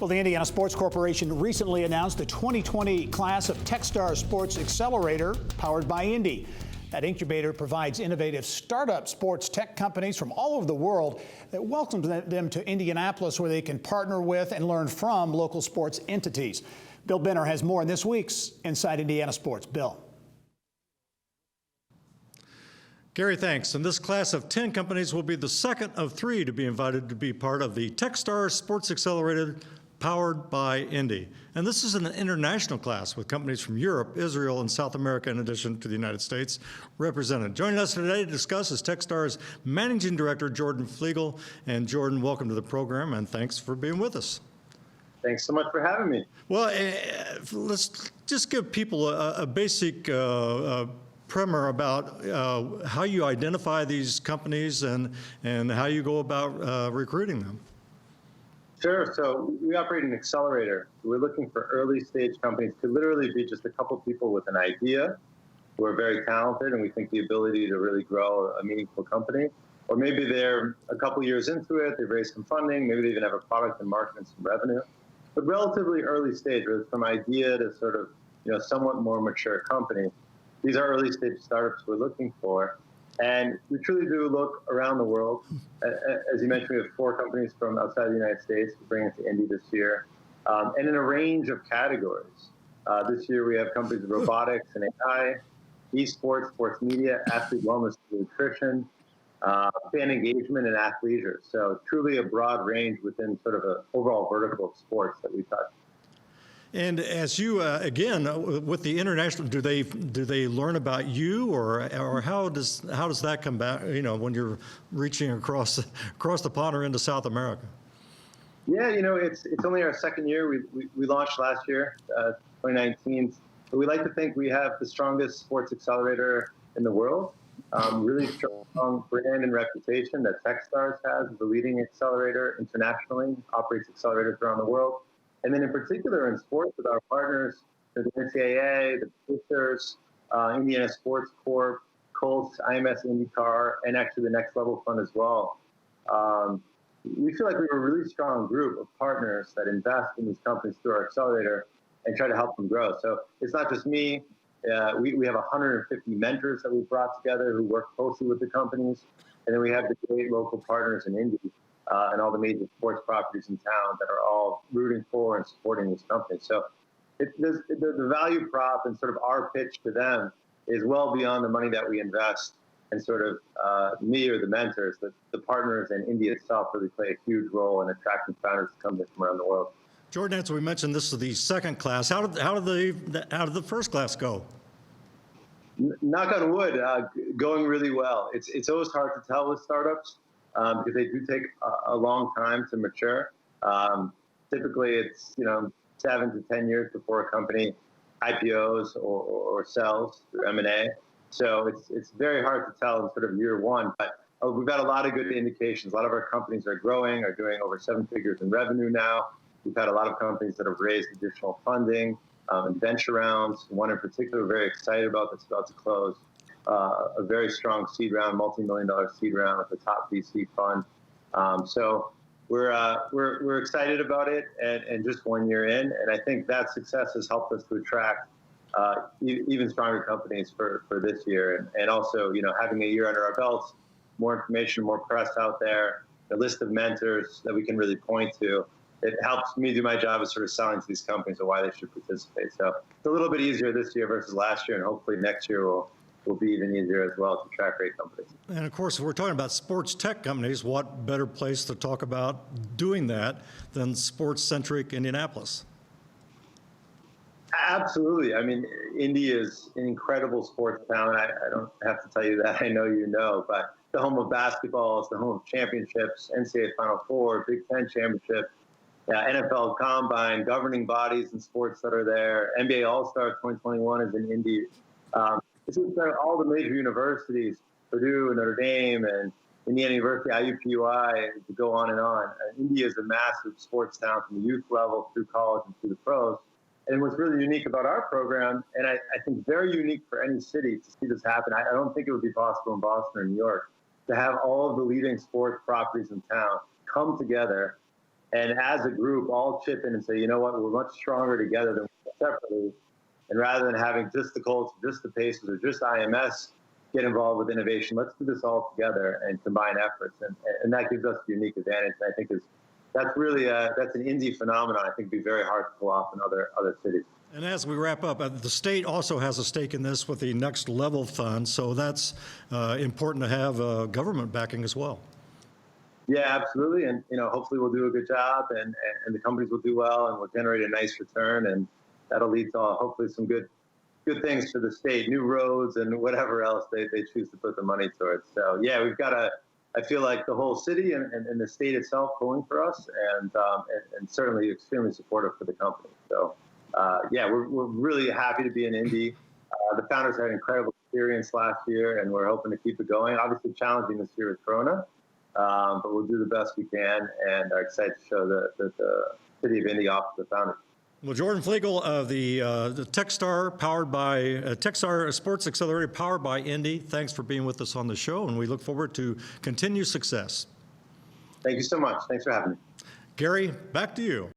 Well, the Indiana Sports Corporation recently announced the 2020 class of Techstars Sports Accelerator Powered by Indy. That incubator provides innovative startup sports tech companies from all over the world that welcomes them to Indianapolis, where they can partner with and learn from local sports entities. Bill Benner has more in this week's Inside Indiana Sports. Bill. Gary, thanks. And this class of 10 companies will be the second of 3 to be invited to be part of the Techstars Sports Accelerator Powered by Indy. And this is an international class with companies from Europe, Israel, and South America, in addition to the United States, represented. Joining us today to discuss is Techstars Managing Director Jordan Flegel. And Jordan, welcome to the program, and thanks for being with us. Thanks so much for having me. Well, let's just give people a basic primer about how you identify these companies and how you go about recruiting them. Sure. So we operate an accelerator. We're looking for early stage companies to literally be just a couple people with an idea who are very talented and we think the ability to really grow a meaningful company. Or maybe they're a couple years into it, they've raised some funding, maybe they even have a product and market and some revenue. But relatively early stage, where it's from idea to sort of, somewhat more mature company. These are early stage startups we're looking for. And we truly do look around the world. As you mentioned, we have 4 companies from outside the United States to bring it to Indy this year, and in a range of categories. This year we have companies in robotics and AI, esports, sports media, athlete wellness and nutrition, fan engagement, and athleisure. So truly a broad range within sort of an overall vertical of sports that we touch. And as you again with the international, do they learn about you, or how does that come back? When you're reaching across the pond or into South America. Yeah, it's only our second year. We launched last year, 2019. But we like to think we have the strongest sports accelerator in the world. Really strong brand and reputation that Techstars has as the leading accelerator internationally, operates accelerators around the world. And then in particular in sports with our partners, the NCAA, the Techstars, Indiana Sports Corp, Colts, IMS IndyCar, and actually the Next Level Fund as well. We feel like we have a really strong group of partners that invest in these companies through our accelerator and try to help them grow. So it's not just me. We have 150 mentors that we've brought together who work closely with the companies. And then we have the great local partners in Indy. And all the major sports properties in town that are all rooting for and supporting this company. So the value prop and sort of our pitch to them is well beyond the money that we invest, and sort of me or the mentors, the partners and Indy itself really play a huge role in attracting founders to come from around the world. Jordan, as we mentioned, this is the second class. How did the first class go? Knock on wood, going really well. It's always hard to tell with startups. Because they do take a long time to mature. Typically, it's 7 to 10 years before a company IPOs or sells through M&A. So it's very hard to tell in sort of year one. But we've got a lot of good indications. A lot of our companies are growing, are doing over 7 figures in revenue now. We've had a lot of companies that have raised additional funding and venture rounds. One in particular, we're very excited about that's about to close. A very strong seed round, multi-million-dollar seed round with the top VC fund. So we're excited about it, and just 1 year in, and I think that success has helped us to attract even stronger companies for this year, and also having a year under our belts, more information, more press out there, a list of mentors that we can really point to. It helps me do my job of sort of selling to these companies and why they should participate. So it's a little bit easier this year versus last year, and hopefully next year will be even easier as well to track great companies. And of course, if we're talking about sports tech companies, what better place to talk about doing that than sports-centric Indianapolis? Absolutely. I mean, Indy is an incredible sports town. I don't have to tell you that. I know you know, but the home of basketball, it's the home of championships, NCAA Final Four, Big Ten championship, NFL Combine, governing bodies in sports that are there. NBA All-Star 2021 is in Indy. This is all the major universities, Purdue, Notre Dame, and Indiana University, IUPUI, to go on and on. Indy is a massive sports town from the youth level through college and through the pros. And what's really unique about our program, and I think very unique for any city to see this happen, I don't think it would be possible in Boston or New York, to have all of the leading sports properties in town come together and as a group, all chip in and say, you know what, we're much stronger together than separately. And rather than having just the Colts, just the Pacers, or just IMS get involved with innovation, let's do this all together and combine efforts. And that gives us a unique advantage. And I think that's really that's an Indy phenomenon. I think it'd be very hard to pull off in other cities. And as we wrap up, the state also has a stake in this with the Next Level Fund, so that's important to have government backing as well. Yeah, absolutely. And hopefully we'll do a good job, and the companies will do well, and we'll generate a nice return, and that'll lead to hopefully some good things for the state, new roads and whatever else they choose to put the money towards. So yeah, we've got I feel like the whole city and the state itself pulling for us, and certainly extremely supportive for the company. So yeah, we're really happy to be in Indy. The founders had an incredible experience last year, and we're hoping to keep it going. Obviously challenging this year with Corona, but we'll do the best we can, and are excited to show the city of Indy off to the founders. Well, Jordan Flegel of the Techstars Sports Accelerator Powered by Indy, thanks for being with us on the show, and we look forward to continued success. Thank you so much. Thanks for having me. Gary, back to you.